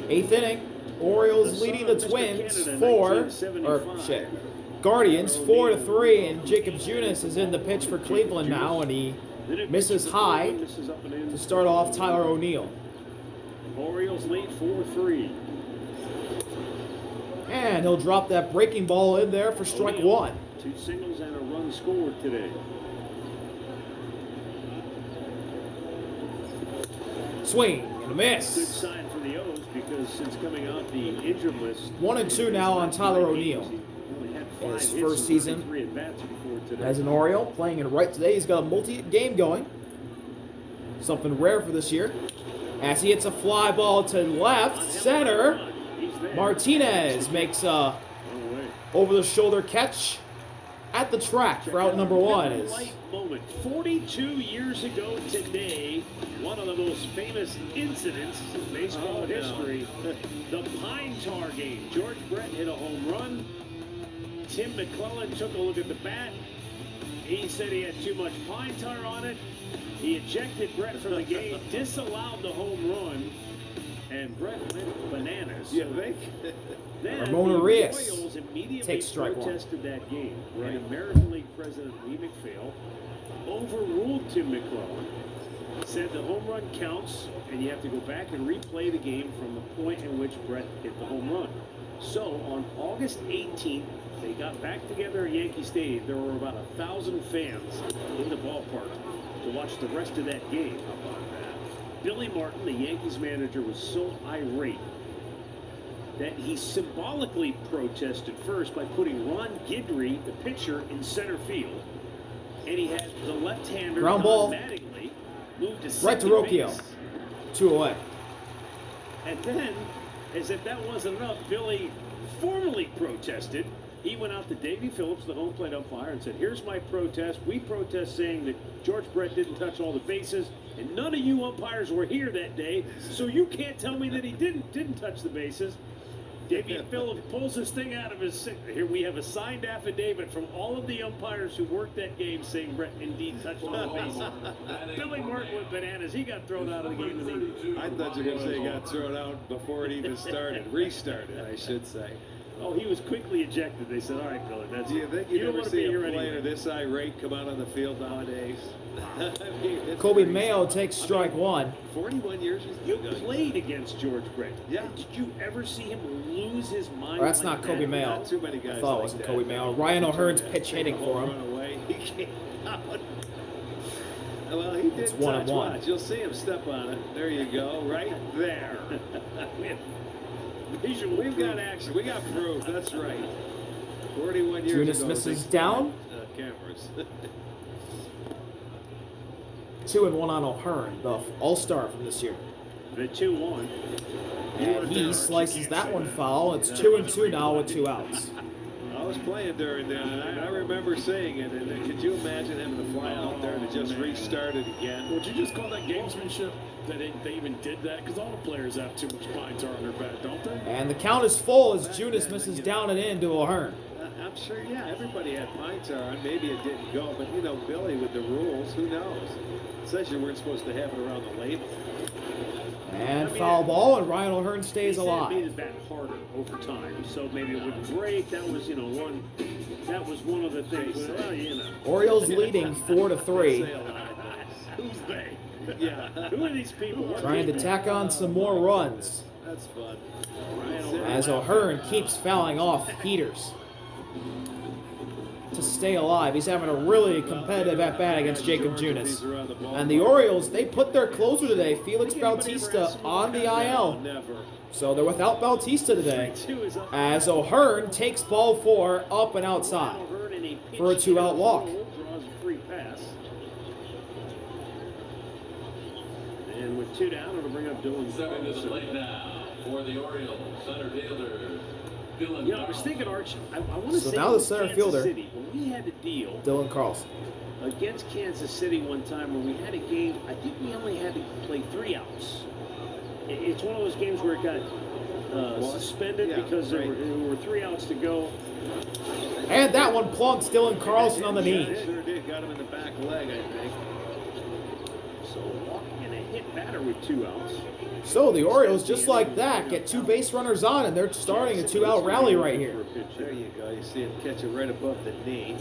Eighth inning. Orioles leading the Twins Guardians 4-3, and Jacob Junis is in the pitch for Cleveland now, and he misses high to start off Tyler O'Neill. Orioles lead 4-3. And he'll drop that breaking ball in there for strike one. 2 singles and a run scored today. Swing and a miss. Good sign for the O's because since coming off the injured list, 1-2 now on Tyler O'Neill. In his first season as an Oriole, playing in right today. He's got a multi-game going. Something rare for this year. As he hits a fly ball to left center, Martinez makes a over-the-shoulder catch at the track for out number one. Light moment. 42 years ago today, one of the most famous incidents in baseball history, the Pine Tar game. George Brett hit a home run. Tim McClellan took a look at the bat. He said he had too much pine tar on it. He ejected Brett from the game, disallowed the home run, and Brett went bananas. Yeah, then Ramon the Arias Royals immediately takes strike protested that game. Right. And American League President Lee McPhail overruled Tim McClellan, said the home run counts, and you have to go back and replay the game from the point in which Brett hit the home run. So on August 18th, they got back together at Yankee Stadium. There were about 1,000 fans in the ballpark to watch the rest of that game. How about that? Billy Martin, the Yankees manager, was so irate that he symbolically protested first by putting Ron Guidry, the pitcher, in center field. And he had the left-hander ground ball automatically moved to right to second Rocchio. base. 2 away. And then, as if that wasn't enough, Billy formally protested. He went out to Davey Phillips, the home plate umpire, and said, here's my protest. We protest saying that George Brett didn't touch all the bases, and none of you umpires were here that day, so you can't tell me that he didn't touch the bases. Davey Phillips pulls this thing out of his... Here we have a signed affidavit from all of the umpires who worked that game saying Brett indeed touched all the bases. Billy Martin went bananas. He got thrown out of the game. I thought you were going to say he got thrown out before it even started. Restarted, I should say. Oh, he was quickly ejected. They said, all right, Billy, that's Do you think you'd ever see a player anyway. this irate come out on the field nowadays? I mean, Kobe Mayo takes strike one. 41 years is You played against George Brett. Yeah. Did you ever see him lose his mind? Or that's like not Kobe that? Mayo. Not too many guys I thought it like wasn't that. Kobe Mayo. Ryan O'Hearn's pitch hitting for Run him. away. He came out. Well, he did It's touch 1-1. watch. You'll see him step on it. There you go, right there. We've got action. We got proof. That's right. 41 years Junis ago. misses down. Cameras. 2-1 on O'Hearn, the all-star from this year. The 2-1. And he slices that one foul. It's 2-2 now with 2 outs. I was playing during that, and I remember saying it. And then could you imagine having to fly out there to just restart it again? Would you just call that gamesmanship? That they even did that? Because all the players have too much pine tar on their bat, don't they? And the count is full as Junis misses down and in to O'Hearn. I'm sure, yeah, everybody had pine tar on. Maybe it didn't go, but you know, Billy with the rules, who knows? It says you weren't supposed to have it around the label. And foul ball, and Ryan O'Hearn stays It alive. made his bat harder over time, so maybe it wouldn't break. That was, one. That was one of the things. Well, Orioles leading 4-3. Who's they? Yeah. Who are these people? Trying to tack on some more runs That's fun. as O'Hearn keeps fouling off heaters to stay alive. He's having a really competitive at-bat against Jacob Junis. And the Orioles, they put their closer today, Felix Bautista, on the IL. So they're without Bautista today, as O'Hearn takes ball 4 up and outside for a 2-out walk. Draws a free pass. And with 2 down, it'll bring up Dylan. Stepping to the plate now for the Orioles, center fielder. I was thinking, Arch, I want to say now the center Kansas fielder, City, when we had to deal Dylan Carlson, against Kansas City one time when we had a game, I think we only had to play 3 outs. It's one of those games where it got suspended because there were 3 outs to go. And that one plunks Dylan Carlson on the knee. Sure did. Got him in the back leg, I think. So walk and a hit batter with 2 outs. So the Orioles, just like that, get 2 base runners on, and they're starting a 2-out rally right here. There you go. You see him catch it right above the knee.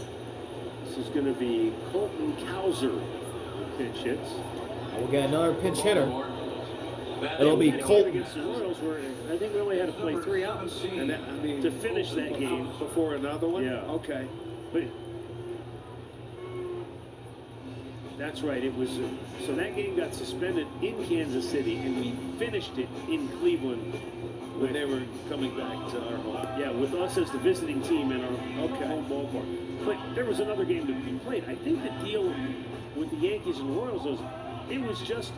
This is going to be Colton Cowser who pinch hits. We'll get another pinch hitter. It'll be Colton. Against the Royals, where I think we only had to play 3 outs. And that, I mean, to finish that game. Before another one? Yeah. Okay. But that's right. It was so that game got suspended in Kansas City, and we finished it in Cleveland When they were coming back to our home. Yeah, with us as the visiting team in our home ballpark. But there was another game to be played. I think the deal with the Yankees and the Royals was it was just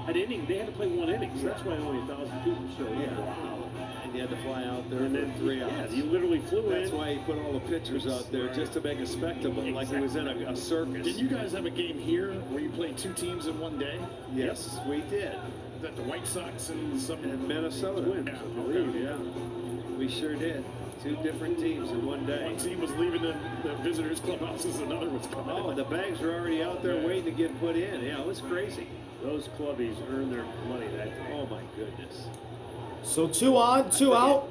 an inning. They had to play 1 inning, so that's why only 1,000 people showed up. Yeah. Wow. And you had to fly out there And for then 3 hours. Yeah, you literally flew That's in. why he put all the pitchers out there, just to make a spectacle, like he was in a circus. Did you guys have a game here where you played 2 teams in one day? Yes, we did. Is that the White Sox and some In Minnesota. Twins, Yeah, I believe, Yeah, we sure did. 2 different teams in one day. One team was leaving the visitors' clubhouses, another was coming Oh, in. the bags were already out there waiting to get put in. Yeah, it was crazy. Those clubbies earned their money that day. Oh my goodness. So 2 on, 2 out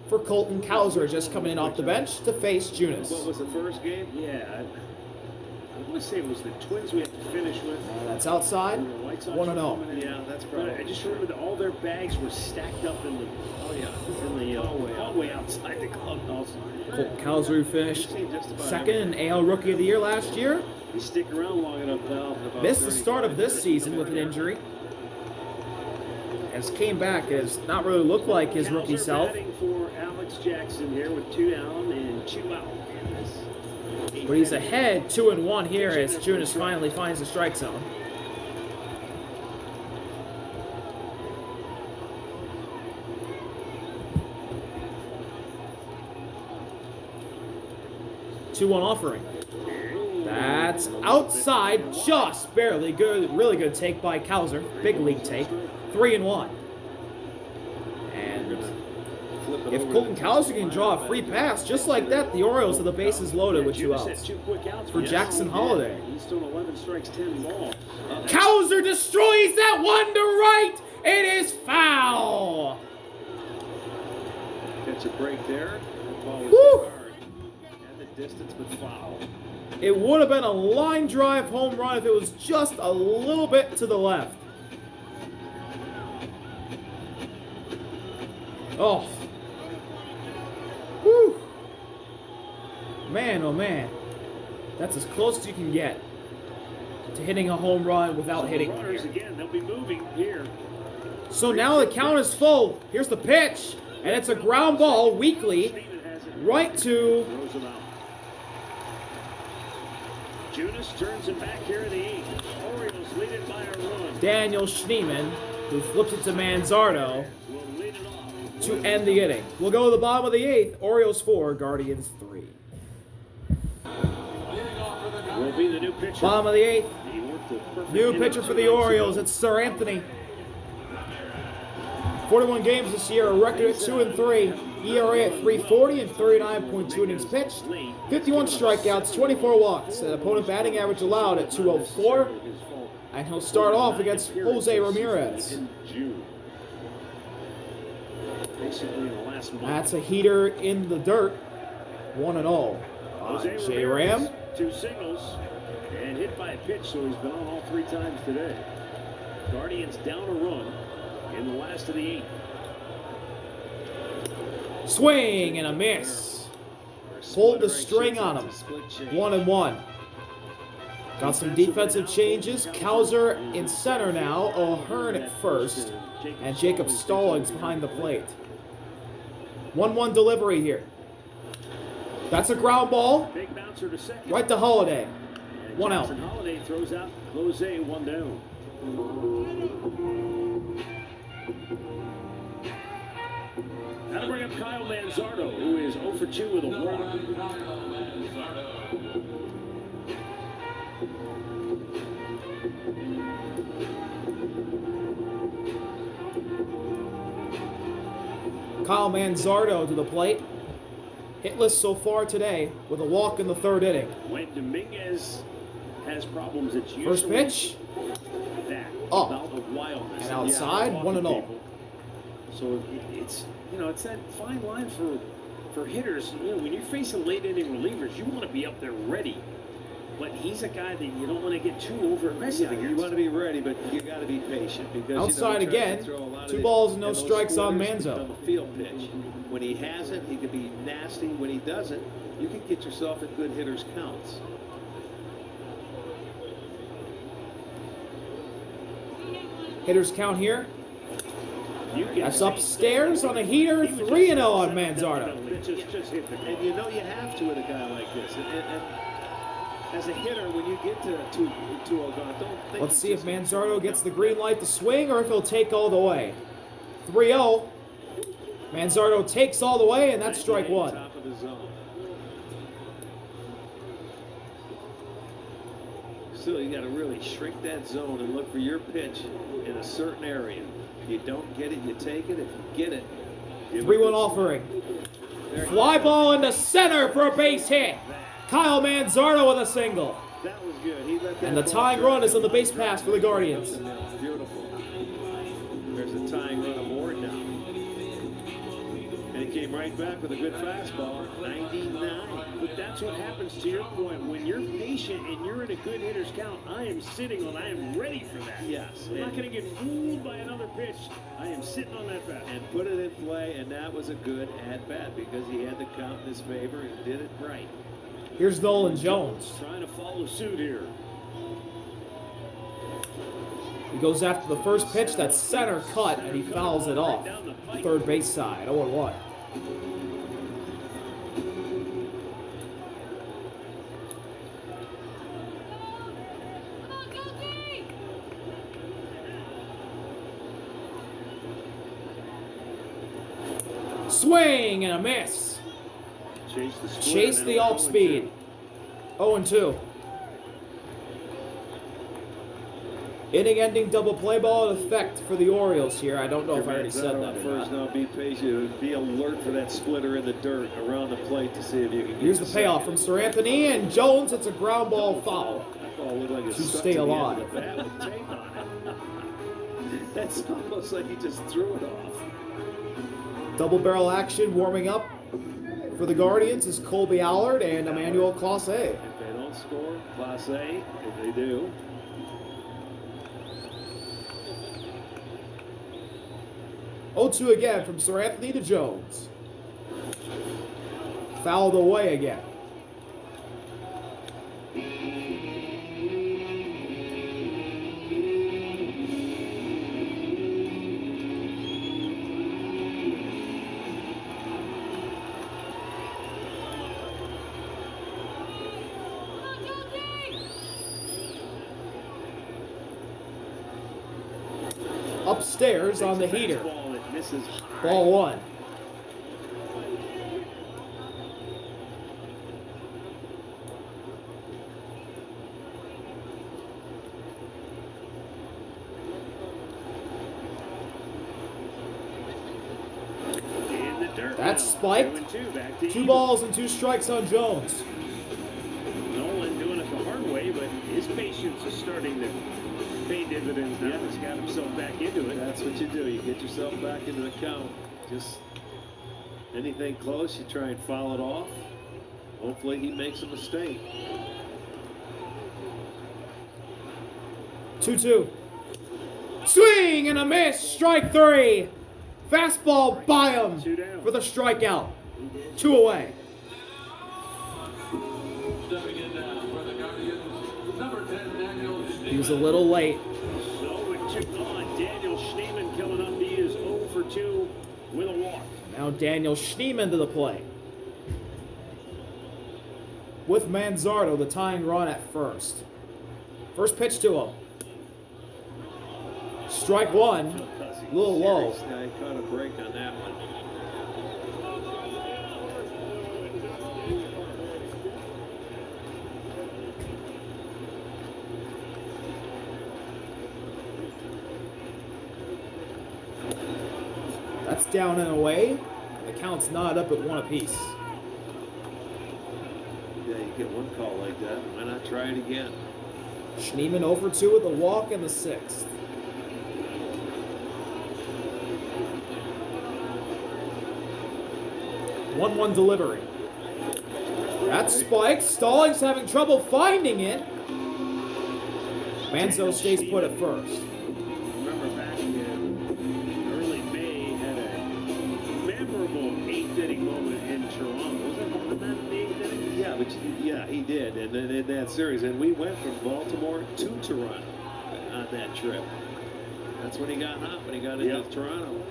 for Colton Cowser, just coming in off the bench to face Junis. What was the first game? Yeah, I want to say it was the Twins we had to finish with. That's outside, And the White Sox 1-0. were coming in. Yeah, that's But I probably. just remember that all their bags were stacked up in the hallway outside the clubhouse. Colton Cowser, who finished You've seen just about second in AL Rookie of the Year last year. You stick around long enough, pal. Missed the start of this season with an injury. Has came back, has not really looked like his rookie Cowser self. batting for Alex Jackson here with 2 down and 2 out. in this But he's ahead 2-1 here as Junis finally finds the strike zone. Two-one offering. That's outside, just barely. Good, really good take by Cowser. Big league take. 3-1. And Flip it if over Colton to- Cowser can draw a free pass, just like that, the Orioles have the bases loaded with 2 Junis had outs. 2 quick outs For Jackson Holiday. He's still 11 strikes, 10 balls. Cowser destroys that one to right. It is foul. Catch a break there. The ball was Woo! hard. And the distance, but foul. It would have been a line drive home run if it was just a little bit to the left. Oh. Whew. Man, oh man. That's as close as you can get to hitting a home run without hitting one Runners here. again, they'll be moving here. So now the count is full. Here's the pitch. And it's a ground ball weakly Steven has it. right to Throws him out. Junis turns it back here in the 8th. Orioles lead it by a run. Daniel Schneemann, who flips it to Manzardo Will lead it off. to end the inning. We'll go to the bottom of the 8th. Orioles 4, Guardians 3. Will be the new pitcher. Bottom of the 8th. He worked a perfect New inning pitcher for 2 the nights Orioles. ago. It's Sir Anthony. 41 games this year, a record at 2-3. ERA at 3.40 and 39.2 innings pitched. 51 strikeouts, 24 walks. An opponent batting average allowed at 204. And he'll start off against Jose Ramirez. In June. Basically in the last month. That's a heater in the dirt. 1-0. Jose J. Ramirez, Ram. 2 singles and hit by a pitch, so he's been on all 3 times today. Guardians down a run in the last of the 8th. Swing and a miss. Pulled the string on him. 1-1. Got some defensive changes. Cowser in center now. O'Hearn at first. And Jacob Stallings behind the plate. 1-1 delivery here. That's a ground ball. Big bouncer to second. Right to Holiday. And 1 out. Jackson Holiday throws out Jose, 1 down. Now to bring up Kyle Manzardo, who is 0 for 2 with a walk. Kyle Manzardo to the plate. Hitless so far today with a walk in the 3rd inning. When Dominguez has problems, it's usually First pitch. that. up bout of wildness. and outside, 1-0. So it's it's that fine line for hitters. When you're facing late inning relievers, you want to be up there ready. But he's a guy that you don't want to get too over aggressive. You want to be ready, but you got to be patient because Outside again, 2 balls and no strikes on Manzo. On a field pitch. When he has it, he can be nasty. When he doesn't, you can get yourself in good hitters' counts. Hitters count here. That's upstairs on a heater, 3-0 on Manzardo. And you know you have to with a guy like this. And as a hitter, when you get to 2-0 gone, don't think. Let's see if Manzardo gets the green light to swing or if he'll take all the way. 3-0. Manzardo takes all the way, and that's strike 1. Top of the zone. Still, you got to really shrink that zone and look for your pitch in a certain area. If you don't get it, you take it. If you get it, 3-1 offering. Fly ball into center for a base hit. Kyle Manzardo with a single. That was good. He let that And the tying run is on the base pass for the Guardians. Beautiful. There's a tying run aboard now. And he came right back with a good fastball. 99. But that's what happens, to your point. When you're patient and you're in a good hitter's count, I am ready for that. Yes. I'm not going to get fooled by another pitch. I am sitting on that fastball. And put it in play, and that was a good at-bat because he had the count in his favor and did it right. Here's Nolan Jones. Trying to follow suit here. He goes after the first pitch, that's center cut, and he fouls it off. Third base side, 0-1. Swing and a miss. Chase the off speed. 0-2. Inning-ending double play ball in effect for the Orioles here. I don't know if I already said that or First, not. now be patient. Be alert for that splitter in the dirt around the plate to see if you can get Here's the payoff from Sir Anthony, and Jones hits a ground ball foul. That ball looked like it To stuck stay to the end alive. of the bat with tape on it. That's almost like he just threw it off. Double barrel action warming up for the Guardians is Colby Allard and Emmanuel Clase. If they don't score, Class A. If they do, 0-2 again from Sir Anthony to Jones. Fouled away again. Upstairs on the heater. Ball 1. That's spiked. 2 balls and 2 strikes on Jones. Nolan doing it the hard way, but his patience is starting to pay dividends now. He's got himself back into it. that's what you do. You get yourself back into the count. Just anything close, you try and foul it off. Hopefully he makes a mistake. 2-2. Swing and a miss. Strike 3. Fastball by him for the strikeout. 2 away. Stepping in now for the Guardians, number 10, Daniel He was a little late. So it took on Daniel Schneemann coming up. He is 0 for 2 with a walk. Now Daniel Schneemann to the plate. With Manzardo, the tying run at first. First pitch to him. Strike 1. A little low. Yeah, he caught a break on that one. That's down and away. The count's not up at 1 apiece. Yeah, you get one call like that. Why not try it again? Schneemann 0 for 2 with a walk in the 6th. 1-1 delivery. That's spiked. Stallings having trouble finding it. Manzo stays put at first. Remember back in early May, had a memorable 8th-inning moment in Toronto. Was it more than that in the 8th inning? Yeah, but he did, and then in that series, and we went from Baltimore to Toronto on that trip. That's when he got hot, when he got into Toronto.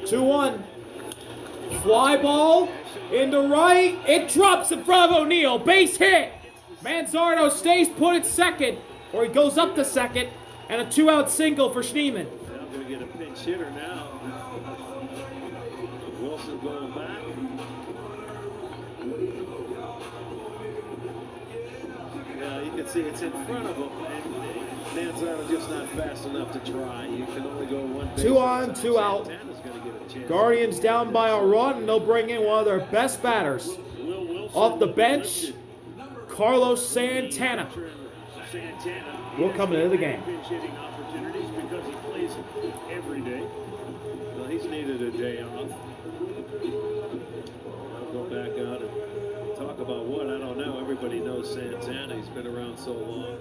2-1. Fly ball into right. It drops in front of O'Neill. Base hit. Manzardo stays put at second, or he goes up to second, and a 2-out single for Schneemann. Now going to get a pinch hitter now. Wilson going back. Yeah, you can see it's in front of him, and Manzardo just not fast enough to try. You can only go one base. 2 on, 2 out. Santana's gonna get a chance. Guardians down by a run, and they'll bring in one of their best batters. Off the bench, Carlos Santana. Will come into the game. Pinch hitting opportunities because he plays every day. Well, he's needed a day off. I'll go back out and talk about what, I don't know. Everybody knows Santana. He's been around so long.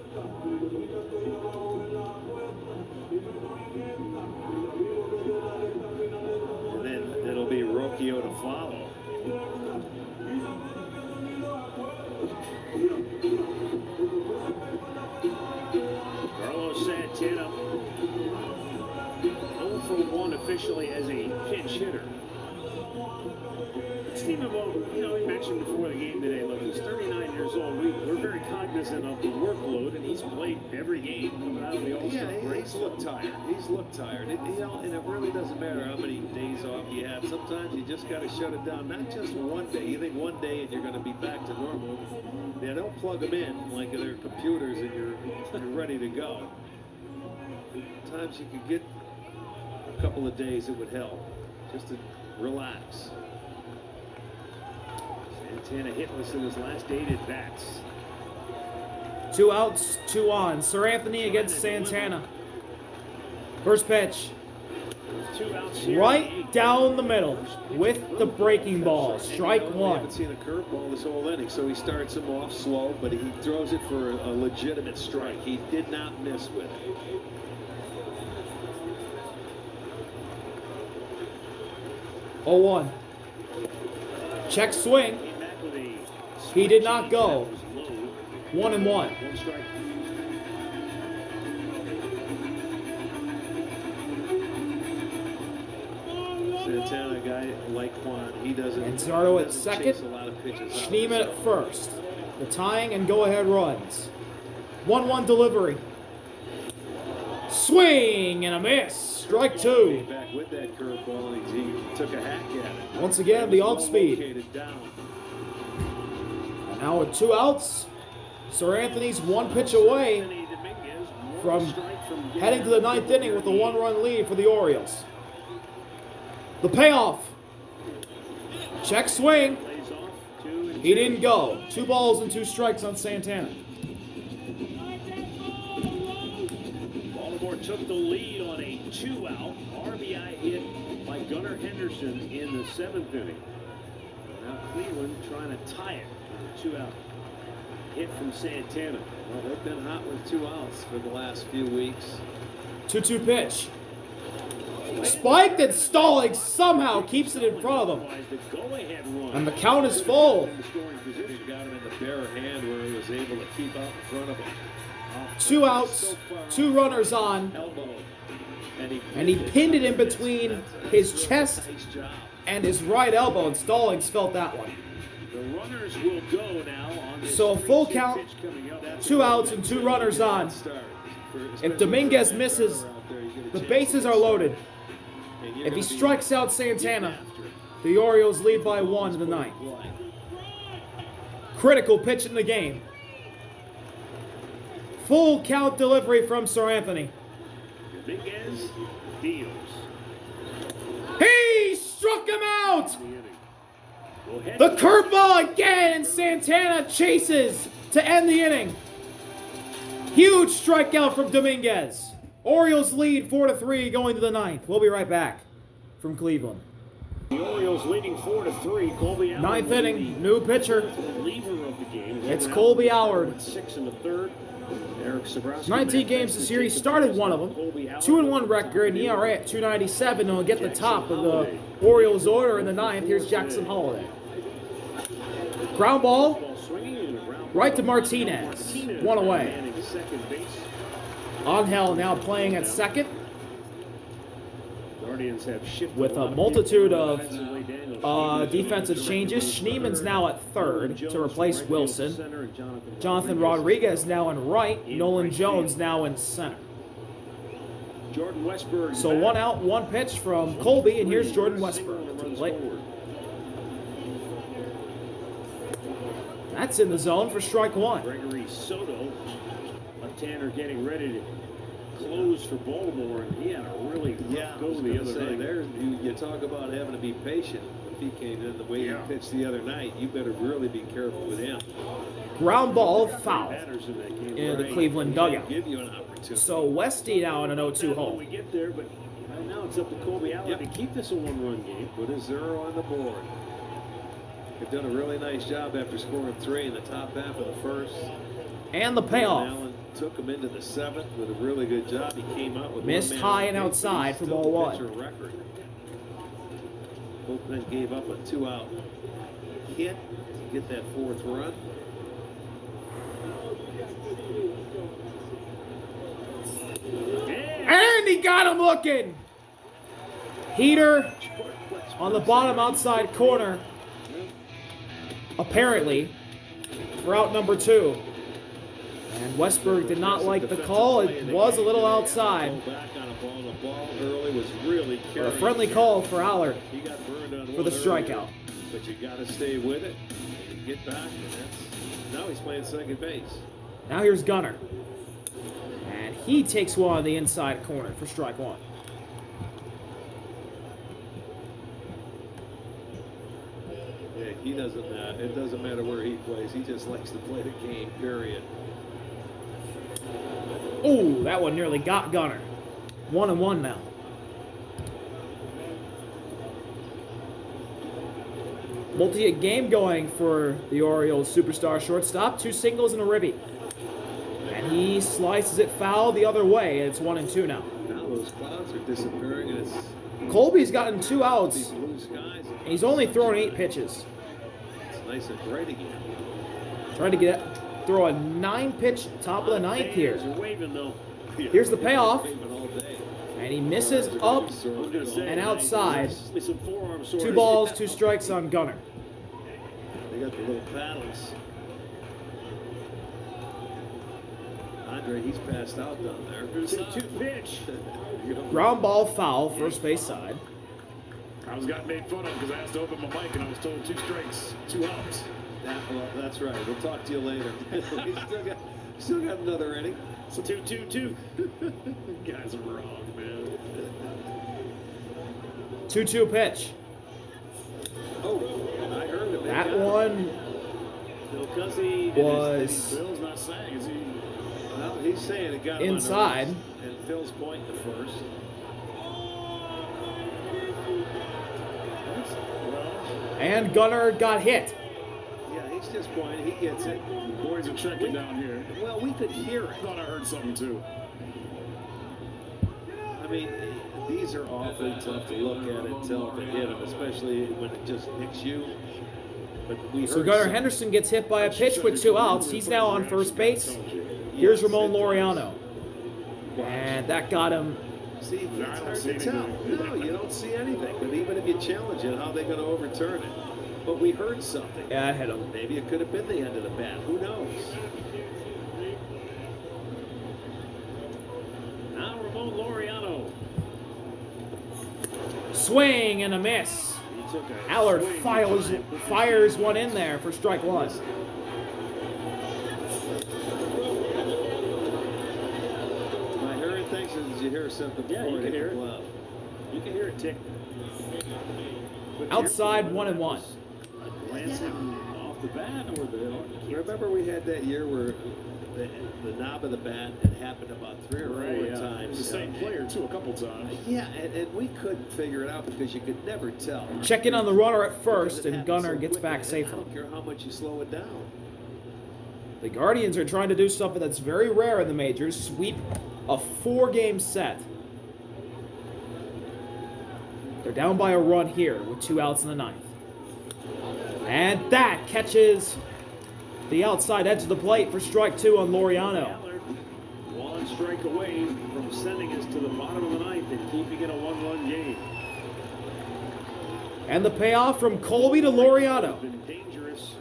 And then it'll be Rocchio to follow. Carlos Santana 0 for 1 officially as a pinch hitter. Steve, we mentioned before the game today, look, he's 39 years old. We're very cognizant of the workload, and he's played every game coming out of the All-Star break. He's looked tired. He's looked tired. And it really doesn't matter how many days off you have. Sometimes you just got to shut it down. Not just one day. You think one day and you're going to be back to normal. They don't plug them in like they're computers and you're ready to go. Sometimes you could get a couple of days, it would help. Just to relax. Santana hitless in his last 8 at-bats. 2 outs, 2 on. Sir Anthony against Santana. First pitch. 2 outs here. Right down the middle with the breaking ball. Strike I 1. haven't seen a curveball this whole inning, so he starts him off slow, but he throws it for a legitimate strike. He did not miss with it. Oh, 1. Check swing. He did not go. 1-1. 1 strike. Santana, a guy like Juan, he doesn't. Manzardo at chase second. a lot of pitches out. Schneemann at first. The tying and go-ahead runs. 1-1 delivery. Swing and a miss. Strike 2. Back with that curveball, and he took a hack at it. Once again, the off-speed. Located down. And now with 2 outs, Sir Anthony's 1 pitch away from heading to the 9th inning with a 1-run lead for the Orioles. The payoff. Check swing. He didn't go. 2 balls and 2 strikes on Santana. Baltimore took the lead on a 2-out RBI hit by Gunnar Henderson in the 7th inning. Now Cleveland trying to tie it. 2-out hit from Santana. Well, they've been hot with 2 outs for the last few weeks. 2-2 pitch. Spiked and Stallings somehow keeps it in front of him. And the count is full. He got him in the bare hand where he was able to keep out in front of him. 2 outs, 2 runners on. Elbow. And he pinned it in between his chest and his right elbow, and Stallings felt that one. The runners will go now on this So a full 3-2 count, pitch coming up. 2 outs and 2 runners on. If Dominguez misses, the bases are loaded. If he strikes out Santana, the Orioles lead by 1 in the 9th. Critical pitch in the game. Full count delivery from Sir Anthony. Dominguez deals. He struck him out! We'll head The curveball again, and Santana chases to end the inning. Huge strikeout from Dominguez. Orioles lead 4-3 going to the 9th. We'll be right back from Cleveland. The Orioles leading 4-3. Colby Allard. Ninth inning, new pitcher. Reliever of the game. It's Colby Allard. 6 in the third. Eric Sabrowski. 19 games this year. He started one of them. 2-1 record, and ERA at 2.97. And he'll get the top of the Orioles order in the ninth. Here's Jackson Holiday. Ground ball right to Martinez. One away. Angel now playing at second. With a multitude of defensive changes. Schneeman's now at third to replace Wilson. Jonathan Rodriguez now in right. Nolan Jones now in center. So 1 out, 1 pitch from Colby, and here's Jordan Westberg to the plate. That's in the zone for strike 1. Gregory Soto, left-hander, getting ready to close for Baltimore, and he had a really rough go the other night. There, you talk about having to be patient. If he came in the way he pitched the other night, you better really be careful with him. Ground ball foul in the Cleveland dugout. Give you an opportunity. So Westy now in an 0-2 hole. We get there, but right now it's up to Colby Allard to keep this a 1-run game. Put a 0 on the board. They've done a really nice job after scoring 3 in the top half of the first. And the payoff. Allen took him into the 7th with a really good job. He came out with missed high and outside for ball 1. Record. Both men gave up a 2-out hit to get that 4th run. And he got him looking. Heater on the bottom outside corner. Apparently, for out number 2. And Westberg did not like the call. It was a little outside. But a friendly call for Allard for the strikeout. But you got to stay with it and get back. And now he's playing second base. Now here's Gunnar. And he takes one on the inside corner for strike 1. Yeah, he doesn't. It doesn't matter where he plays. He just likes to play the game. Period. Ooh, that one nearly got Gunnar. 1-1 now. Multi-hit game going for the Orioles superstar shortstop. 2 singles and a ribby. And he slices it foul the other way. It's 1-2 now. Now those clouds are disappearing, and it's Colby's gotten 2 outs. blue skies. And he's only thrown 8 pitches. It's nice and bright again. Trying to throw a 9-pitch top of the 9th here. Waving, though. Here's the payoff. All day. And he misses up and outside. 2 balls, 2 strikes on Gunnar. They got the little paddles. Andre, he's passed out down there. 2 pitch. Ground ball foul, first base side. I was got made fun of because I asked to open my mic and I was told 2 strikes, 2 outs. Well, that's right. We'll talk to you later. He's still got another inning. So 2-2-2. You guys are wrong, man. 2-2 pitch. Oh, I heard him. That one Bill Cousy was Bill's not saying, is he? Well, he's saying it got him inside. And Phil's pointing the first. And Gunnar got hit. Yeah, he's just pointing. He gets it. The boys are checking down here. Well, we could hear it. I thought I heard something too. I mean, these are awfully tough to look at and tell if it hit him, especially when it just hits you. But we So Gunnar Henderson gets hit by a pitch with 2 outs. He's now on first base. Here's Ramon Laureano. And that got him. See, it's hard to tell. No, you don't see anything. But even if you challenge it, how are they going to overturn it? But we heard something. Yeah, it hit him. Maybe it could have been the end of the bat. Who knows? Now Ramon Laureano. Swing and a miss. Allard fires one in there for strike 1. I heard things. Did you hear something before you it can hit hear the it. glove? You can hear it tick. Outside 1-1. Glancing off off the bat, or Remember we had that year where the knob of the bat had happened about 3 or 4 times. The same player, too, a couple times. Yeah, and we couldn't figure it out because you could never tell. Check in on the runner at first, Because it and happened Gunnar so gets quickly. back I safely. don't care how much you slow it down. The Guardians are trying to do something that's very rare in the majors, sweep a 4-game set. They're down by a run here with 2 outs in the 9th. And that catches the outside edge of the plate for strike 2 on Laureano. 1 strike away from sending us to the bottom of the 9th and keeping it a 1-run game. And the payoff from Colby to Laureano. Been dangerous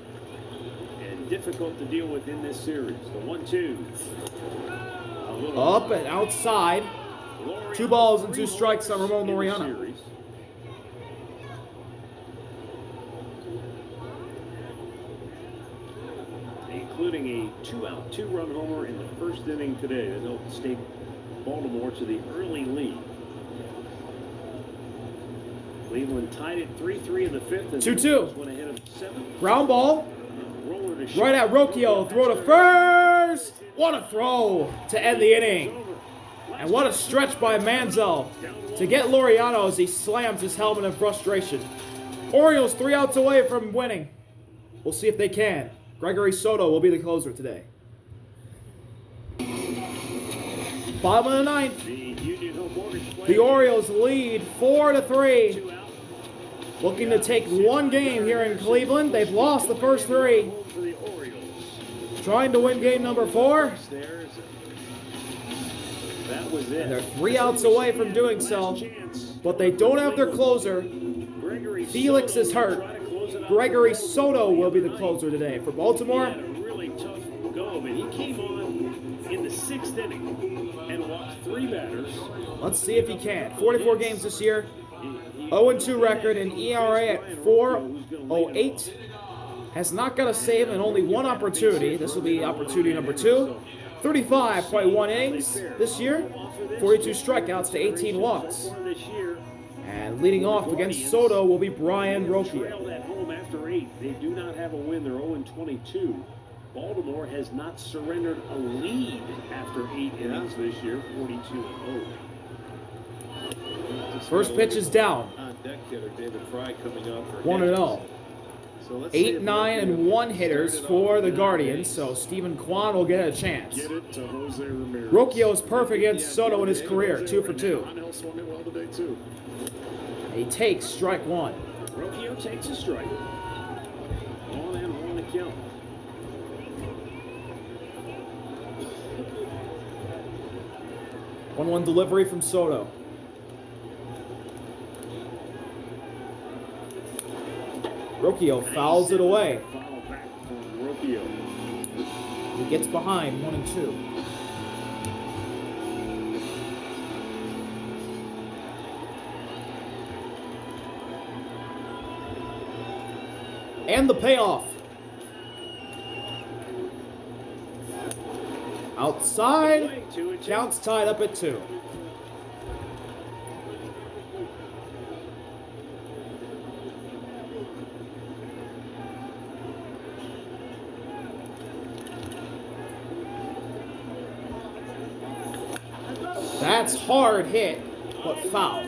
and difficult to deal with in this series. The 1-2. Up and outside. 2 balls and 2 strikes on Ramon Laureano. Including a 2-out, 2-run homer in the first inning today that helped stake Baltimore to the early lead. Cleveland tied it 3-3 in the 5th. 2-2. Went ahead of 7th. Ground ball. Right at Rocchio. Throw to first. What a throw to end the inning. And what a stretch by Manziel to get Laureano as he slams his helmet in frustration. Orioles 3 outs away from winning. We'll see if they can. Gregory Soto will be the closer today. Bottom of the 9th. The Orioles lead 4-3. Looking to take 1 game here in Cleveland. They've lost the first 3. Trying to win game number 4. And they're 3 outs away from doing so. But they don't have their closer. Felix is hurt. Gregory Soto will be the closer today for Baltimore. He had a really tough go of it. He came on in the 6th inning and walked 3 batters. Let's see if he can. 44 games this year. 0-2 record and ERA at 4.08. Has not got a save and only 1 opportunity. This will be opportunity number 2. 35.1 innings this year. 42 strikeouts to 18 walks. And leading off against Soto will be Brian Rocchio. At home after 8. They do not have a win. They're 0-22. Baltimore has not surrendered a lead after 8 innings this year. 42-0. First pitch is down. On deck hitter David Fry coming out for 1-0. So let's see 8, 9, and 1 hitters for the Guardians, so Stephen Kwan will get a chance. Get it to Jose Ramirez. Rocchio is perfect against Soto in his career, 2 for 2. Angel swung it well today, too. He takes strike 1. Rocchio takes a strike. 1-1 to count. One delivery from Soto. Rocchio fouls it away. Foul back from Rocchio. He gets behind 1-2. And the payoff. Outside. Counts tied up at 2. That's hard hit, but foul.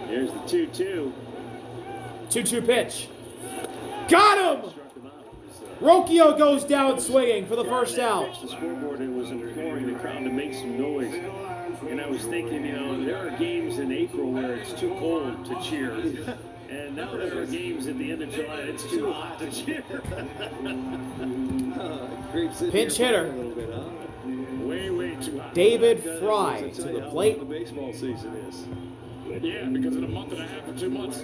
Here's the 2-2. 2-2 pitch. Got him! Struck him out. Rocchio goes down swinging for the first out. The scoreboard and was imploring the crowd to make some noise. And I was thinking, you know, there are games in April where it's too cold to cheer. And now there are games at the end of July, it's too hot to cheer. Pinch hitter. Way too hot. David Fry to the plate. The baseball season is. Yeah, because in a month and a half or 2 months,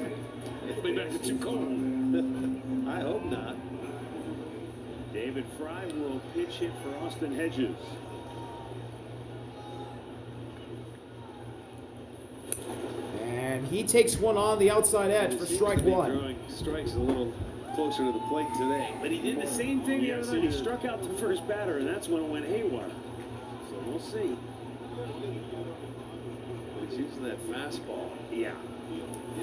it'll be back to too cold. I hope not. David Fry will pitch hit for Austin Hedges. And he takes one on the outside edge for strike 1. Throwing strikes a little closer to the plate today. But he did the same thing the Yes, other night. he He did. struck out the first batter, and that's when it went haywire. So we'll see. He's using that fastball. Yeah.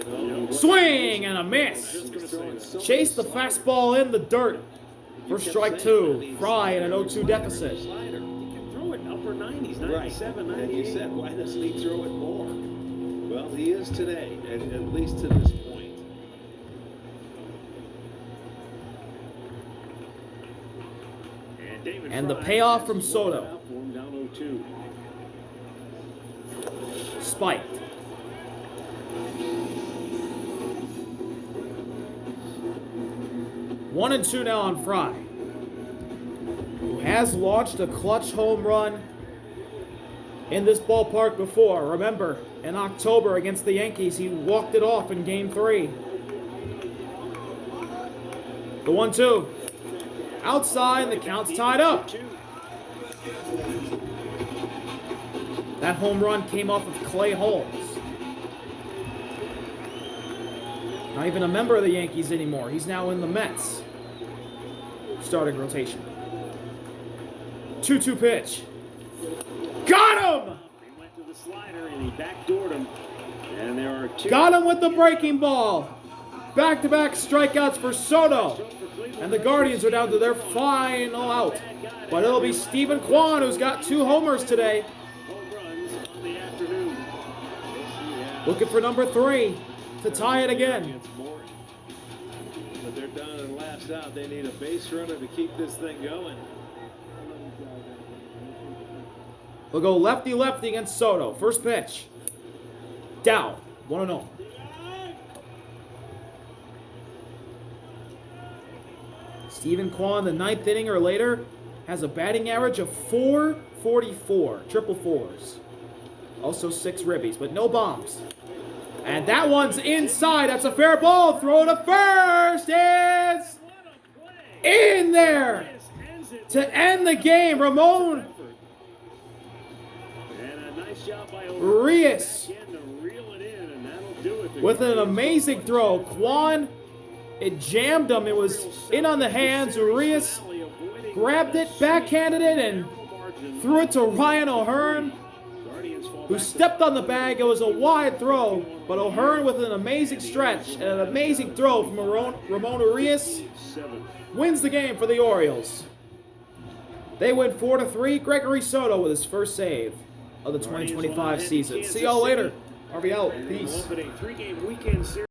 You know, Swing and a miss. Just gonna say that. Chase the fastball in the dirt. For strike two. Fry in an 0-2 deficit. Slider. He can throw it upper 90s, Right. 97, And 98. you said, why doesn't he throw it more? Well, he is today, at least to this point. And David And the Fry payoff has from one Soto. out for him, down 0-2. Spiked. One and two now on Fry, who has launched a clutch home run in this ballpark before. Remember, in October against the Yankees, he walked it off in Game 3. The 1-2. Outside, and the count's tied up. 2-2. That home run came off of Clay Holmes. Not even a member of the Yankees anymore. He's now in the Mets starting rotation. 2-2 pitch. Got him! He went to the slider and he backdoored him. And there are two. Got him with the breaking ball. Back-to-back strikeouts for Soto. And the Guardians are down to their final out. But it'll be Stephen Kwan who's got 2 homers today. Home runs on the afternoon. Looking for number 3 to tie it again. It's boring. But they're down and last out. They need a base runner to keep this thing going. We'll go lefty-lefty against Soto. First pitch. Down. 1-0. Stephen Kwan, the 9th inning or later, has a batting average of .444. Triple fours. Also 6 ribbies, but no bombs. And that one's inside. That's a fair ball. Throw to first. It's in there to end the game. Ramon And a nice job by Urias back end to reel it in, and that'll do it. with an amazing throw. Kwan, it jammed him. It was in on the hands. Urias grabbed it, backhanded it, and threw it to Ryan O'Hearn, who stepped on the bag. It was a wide throw, but O'Hearn with an amazing stretch and an amazing throw from Ramon Urias wins the game for the Orioles. They win 4-3. Gregory Soto with his first save of the 2025 season. See y'all later. RV out. Peace. A 3-game weekend series.